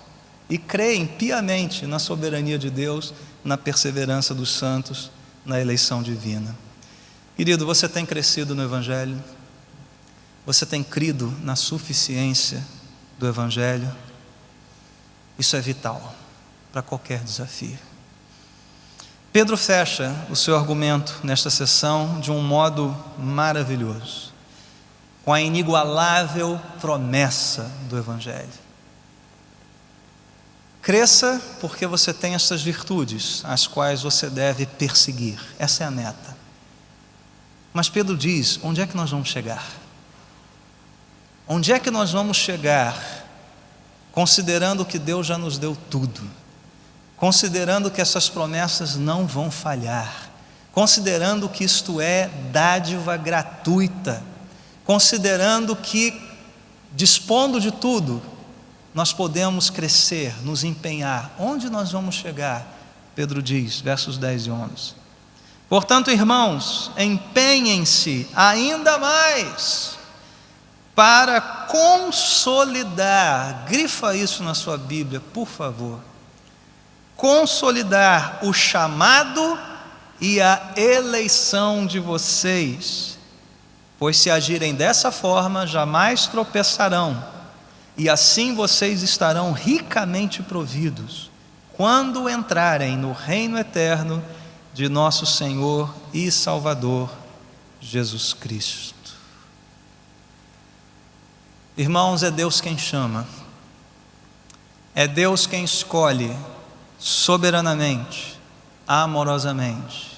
e creem piamente na soberania de Deus, na perseverança dos santos, na eleição divina. Querido, você tem crescido no Evangelho? Você tem crido na suficiência do Evangelho? Isso é vital para qualquer desafio. Pedro fecha o seu argumento nesta sessão de um modo maravilhoso, com a inigualável promessa do Evangelho. Cresça porque você tem essas virtudes, as quais você deve perseguir. Essa é a meta. Mas Pedro diz, onde é que nós vamos chegar? Onde é que nós vamos chegar, considerando que Deus já nos deu tudo, considerando que essas promessas não vão falhar, considerando que isto é dádiva gratuita, considerando que, dispondo de tudo, nós podemos crescer, nos empenhar. Onde nós vamos chegar? Pedro diz, versos 10 e 11. Portanto, irmãos, empenhem-se ainda mais para consolidar, grifa isso na sua Bíblia, por favor, consolidar o chamado e a eleição de vocês, pois se agirem dessa forma, jamais tropeçarão, e assim vocês estarão ricamente providos, quando entrarem no reino eterno de nosso Senhor e Salvador, Jesus Cristo. Irmãos, é Deus quem chama, é Deus quem escolhe soberanamente, amorosamente.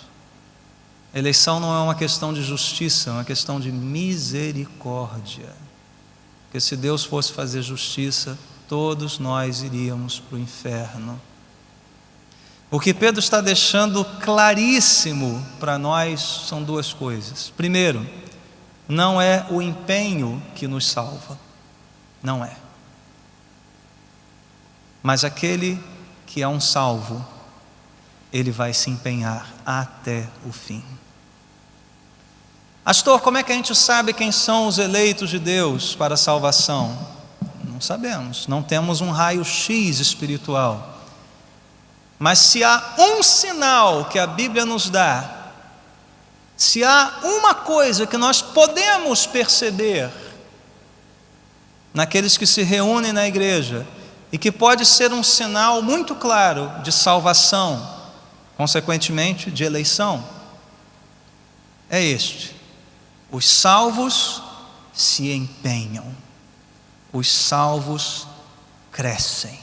Eleição não é uma questão de justiça, é uma questão de misericórdia. Porque se Deus fosse fazer justiça, todos nós iríamos para o inferno. O que Pedro está deixando claríssimo para nós são duas coisas. Primeiro, não é o empenho que nos salva, não é. Mas aquele que é um salvo, ele vai se empenhar até o fim. Pastor, como é que a gente sabe quem são os eleitos de Deus para a salvação? Não sabemos, não temos um raio-x espiritual. Mas se há um sinal que a Bíblia nos dá, se há uma coisa que nós podemos perceber naqueles que se reúnem na igreja, e que pode ser um sinal muito claro de salvação, consequentemente de eleição, é este: os salvos se empenham, os salvos crescem.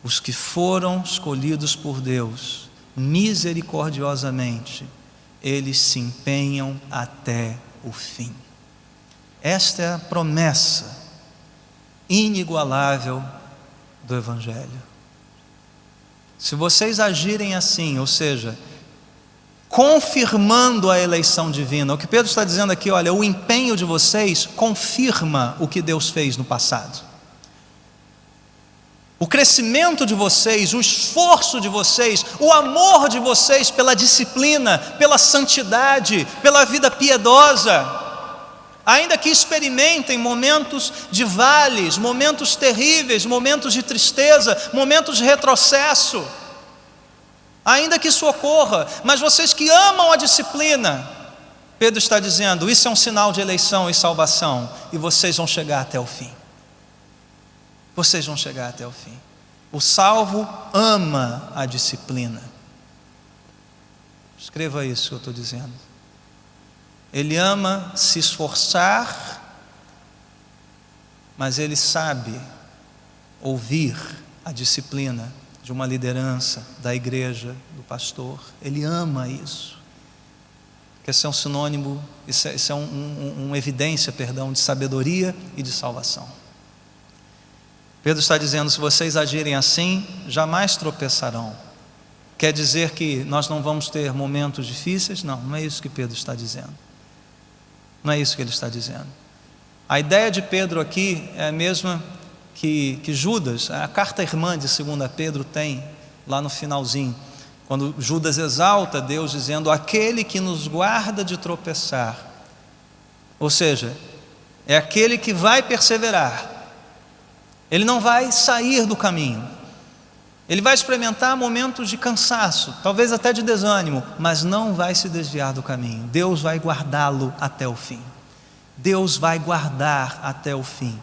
Os que foram escolhidos por Deus, misericordiosamente, eles se empenham até o fim. Esta é a promessa inigualável do Evangelho. Se vocês agirem assim, ou seja, confirmando a eleição divina. O que Pedro está dizendo aqui, olha, o empenho de vocês confirma o que Deus fez no passado. O crescimento de vocês, o esforço de vocês, o amor de vocês pela disciplina, pela santidade, pela vida piedosa, ainda que experimentem momentos de vales, momentos terríveis, momentos de tristeza, momentos de retrocesso, ainda que isso ocorra, mas vocês que amam a disciplina, Pedro está dizendo, isso é um sinal de eleição e salvação, e vocês vão chegar até o fim. Vocês vão chegar até o fim. O salvo ama a disciplina. Escreva isso que eu estou dizendo. Ele ama se esforçar, mas ele sabe ouvir a disciplina de uma liderança, da igreja, do pastor. Ele ama isso. Porque isso é um sinônimo, isso é uma evidência, de sabedoria e de salvação. Pedro está dizendo, se vocês agirem assim, jamais tropeçarão. Quer dizer que nós não vamos ter momentos difíceis? Não, não é isso que Pedro está dizendo. Não é isso que ele está dizendo. A ideia de Pedro aqui é a mesma que Judas, a carta irmã de 2 Pedro tem lá no finalzinho, quando Judas exalta Deus dizendo, aquele que nos guarda de tropeçar, ou seja, é aquele que vai perseverar, ele não vai sair do caminho, ele vai experimentar momentos de cansaço, talvez até de desânimo, mas não vai se desviar do caminho. Deus vai guardá-lo até o fim. Deus vai guardar até o fim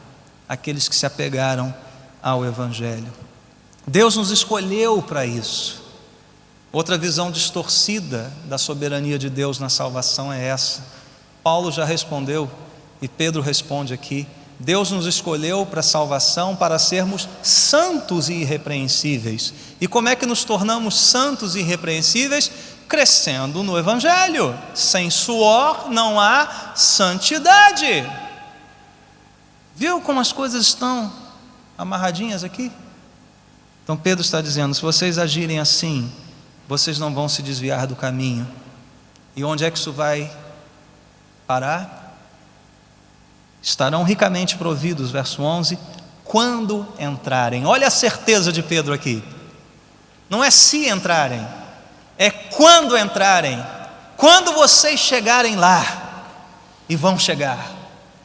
aqueles que se apegaram ao Evangelho. Deus nos escolheu para isso. Outra visão distorcida da soberania de Deus na salvação é essa. Paulo já respondeu, e Pedro responde aqui, Deus nos escolheu para a salvação para sermos santos e irrepreensíveis. E como é que nos tornamos santos e irrepreensíveis? Crescendo no Evangelho. Sem suor não há santidade. Viu como as coisas estão amarradinhas aqui? Então Pedro está dizendo, se vocês agirem assim, vocês não vão se desviar do caminho. E onde é que isso vai parar? Estarão ricamente providos, verso 11, quando entrarem. Olha a certeza de Pedro aqui. Não é se entrarem, é quando entrarem. Quando vocês chegarem lá, e vão chegar.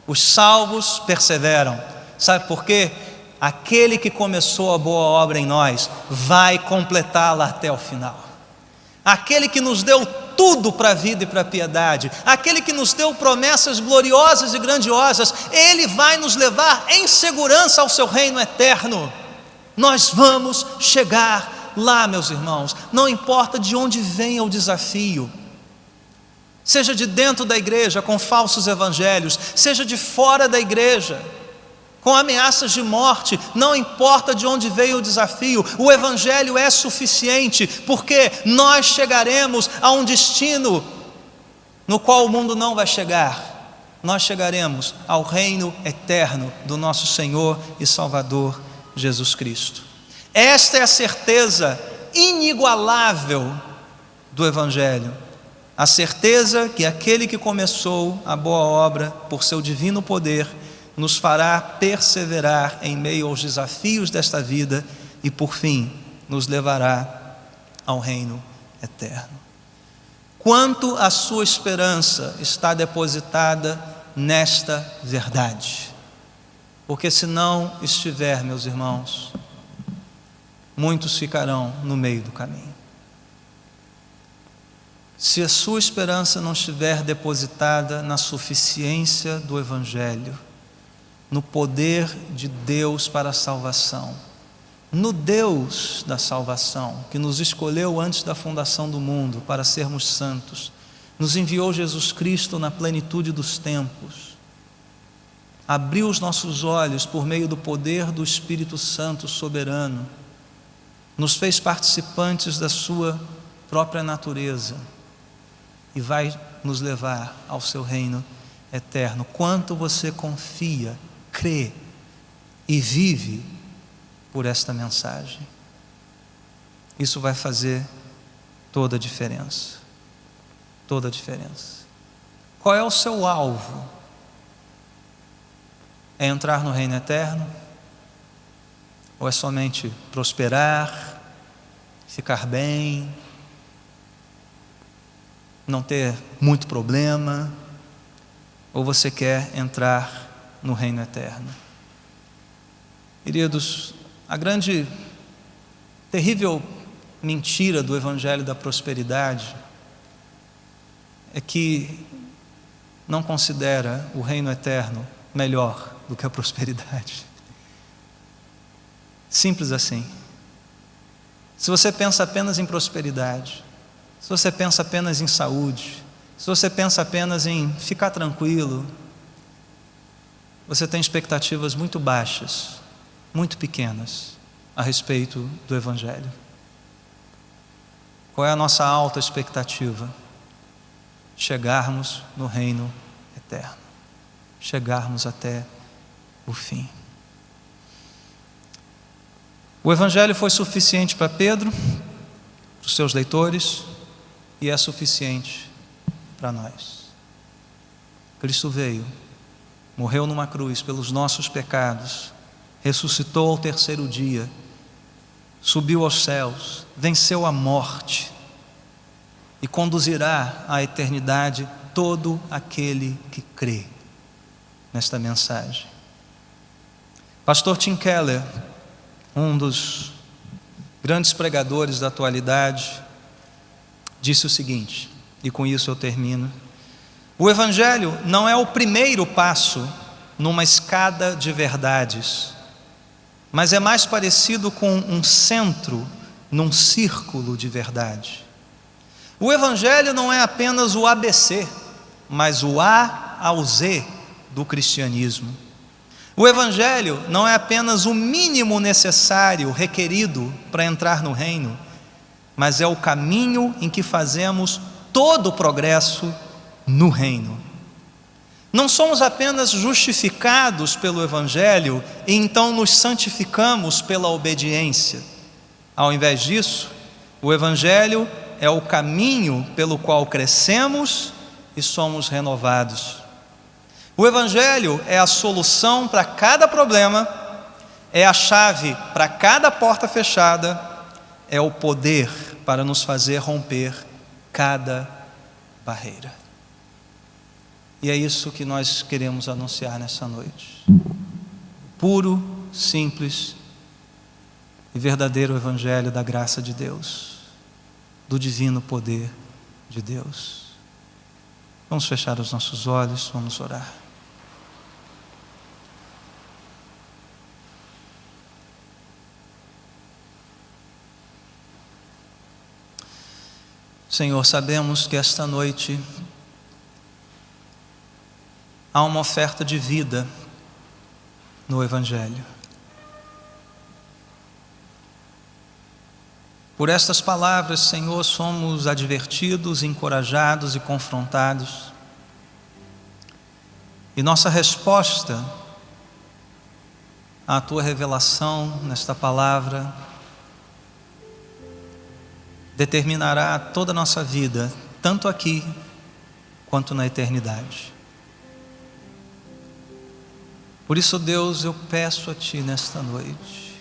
Os salvos perseveram. Sabe por quê? Aquele que começou a boa obra em nós vai completá-la até o final. Aquele que nos deu tudo para a vida e para a piedade, aquele que nos deu promessas gloriosas e grandiosas, Ele vai nos levar em segurança ao seu reino eterno. Nós vamos chegar lá, meus irmãos, não importa de onde venha o desafio, seja de dentro da igreja com falsos evangelhos, seja de fora da igreja com ameaças de morte, não importa de onde veio o desafio, o Evangelho é suficiente, porque nós chegaremos a um destino no qual o mundo não vai chegar. Nós chegaremos ao reino eterno do nosso Senhor e Salvador Jesus Cristo. Esta é a certeza inigualável do Evangelho, a certeza que aquele que começou a boa obra por seu divino poder nos fará perseverar em meio aos desafios desta vida e, por fim, nos levará ao reino eterno. Quanto a sua esperança está depositada nesta verdade? Porque se não estiver, meus irmãos, muitos ficarão no meio do caminho. Se a sua esperança não estiver depositada na suficiência do Evangelho, no poder de Deus para a salvação, no Deus da salvação, que nos escolheu antes da fundação do mundo para sermos santos, nos enviou Jesus Cristo na plenitude dos tempos, abriu os nossos olhos por meio do poder do Espírito Santo soberano, nos fez participantes da sua própria natureza e vai nos levar ao seu reino eterno. Quanto você confia, crê e vive por esta mensagem, isso vai fazer toda a diferença. toda a diferença. Qual é o seu alvo? É entrar no reino eterno? Ou é somente prosperar, ficar bem, não ter muito problema? Ou você quer entrar no reino eterno? Queridos, a grande, terrível mentira do evangelho da prosperidade é que não considera o reino eterno melhor do que a prosperidade. Simples assim. Se você pensa apenas em prosperidade, se você pensa apenas em saúde, se você pensa apenas em ficar tranquilo, você tem expectativas muito baixas, muito pequenas a respeito do evangelho. Qual é a nossa alta expectativa? Chegarmos no reino eterno, chegarmos até o fim. O evangelho foi suficiente para Pedro, para os seus leitores, e é suficiente para nós. Cristo veio, morreu numa cruz pelos nossos pecados, ressuscitou ao terceiro dia, subiu aos céus, venceu a morte e conduzirá à eternidade todo aquele que crê nesta mensagem. Pastor Tim Keller, um dos grandes pregadores da atualidade, disse o seguinte, e com isso eu termino: o evangelho não é o primeiro passo numa escada de verdades, mas é mais parecido com um centro num círculo de verdade. O evangelho não é apenas o ABC, mas o A ao Z do cristianismo. O evangelho não é apenas o mínimo necessário, requerido para entrar no reino, mas é o caminho em que fazemos todo o progresso no reino. Não somos apenas justificados pelo evangelho e então nos santificamos pela obediência. Ao invés disso, o evangelho é o caminho pelo qual crescemos e somos renovados. O evangelho é a solução para cada problema, é a chave para cada porta fechada, é o poder para nos fazer romper cada barreira. E é isso que nós queremos anunciar nessa noite. Puro, simples e verdadeiro evangelho da graça de Deus, do divino poder de Deus. Vamos fechar os nossos olhos, vamos orar. Senhor, sabemos que esta noite há uma oferta de vida no evangelho. Por estas palavras, Senhor, somos advertidos, encorajados e confrontados. E nossa resposta à Tua revelação nesta palavra determinará toda a nossa vida, tanto aqui quanto na eternidade. Por isso, Deus, eu peço a Ti nesta noite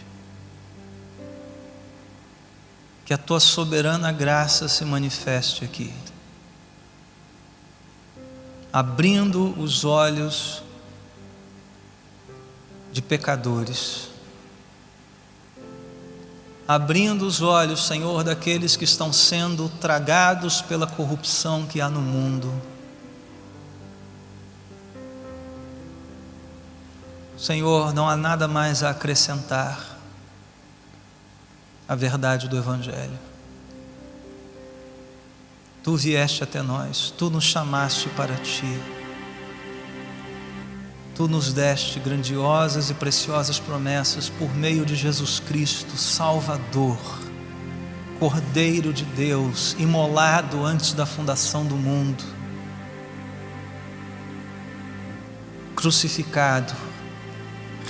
que a Tua soberana graça se manifeste aqui, abrindo os olhos de pecadores, abrindo os olhos, Senhor, daqueles que estão sendo tragados pela corrupção que há no mundo. Senhor, não há nada mais a acrescentar à verdade do evangelho. Tu vieste até nós, Tu nos chamaste para Ti, Tu nos deste grandiosas e preciosas promessas por meio de Jesus Cristo, Salvador, Cordeiro de Deus, imolado antes da fundação do mundo, crucificado,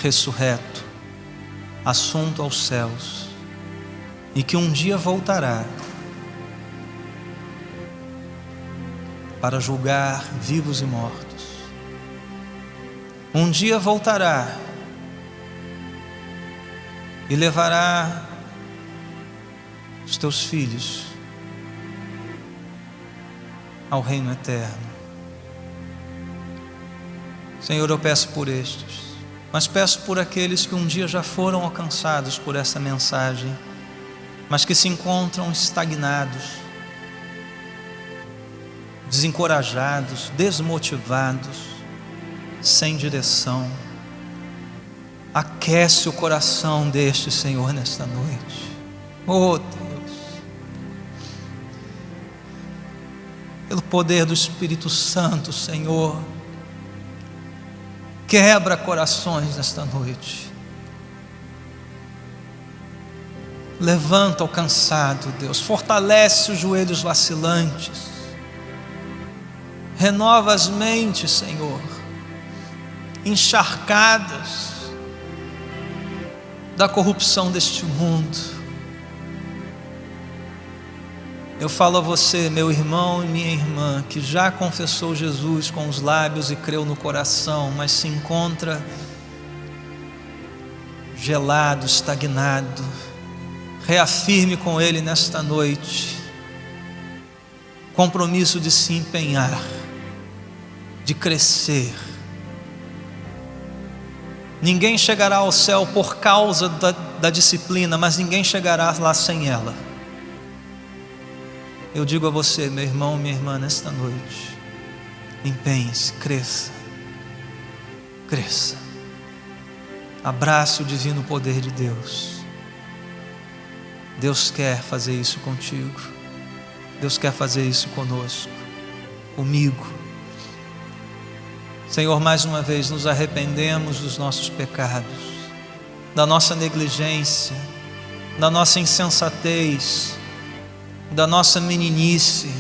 ressurreto, assunto aos céus, e que um dia voltará para julgar vivos e mortos. Um dia voltará e levará os teus filhos ao reino eterno. Senhor, eu peço por estes, mas peço por aqueles que um dia já foram alcançados por essa mensagem, mas que se encontram estagnados, desencorajados, desmotivados, sem direção. Aquece o coração deste, Senhor, nesta noite. Oh Deus, pelo poder do Espírito Santo, Senhor, quebra corações nesta noite. Levanta o cansado, Deus, fortalece os joelhos vacilantes, renova as mentes, Senhor, encharcadas da corrupção deste mundo. Eu falo a você, meu irmão e minha irmã, que já confessou Jesus com os lábios e creu no coração, mas se encontra gelado, estagnado. Reafirme com Ele nesta noite compromisso de se empenhar, de crescer. Ninguém chegará ao céu por causa da disciplina, mas ninguém chegará lá sem ela. Eu digo a você, meu irmão, minha irmã, nesta noite, empenhe-se, cresça, cresça, abrace o divino poder de Deus. Deus quer fazer isso contigo, Deus quer fazer isso conosco, comigo. Senhor, mais uma vez nos arrependemos dos nossos pecados, da nossa negligência, da nossa insensatez, da nossa meninice,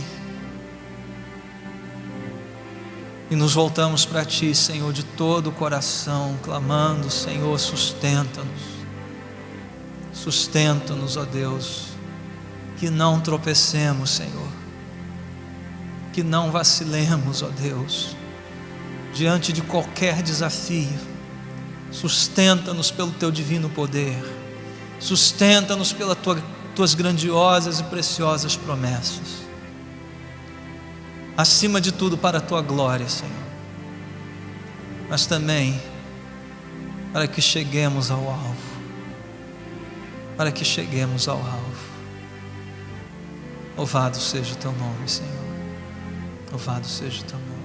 e nos voltamos para Ti, Senhor, de todo o coração, clamando: Senhor, sustenta-nos, sustenta-nos, ó Deus, que não tropecemos, Senhor, que não vacilemos, ó Deus, diante de qualquer desafio. Sustenta-nos pelo Teu divino poder, sustenta-nos pelas Tuas grandiosas e preciosas promessas, acima de tudo para a Tua glória, Senhor, mas também para que cheguemos ao alvo, para que cheguemos ao alvo. Louvado seja o Teu nome, Senhor, louvado seja o Teu nome.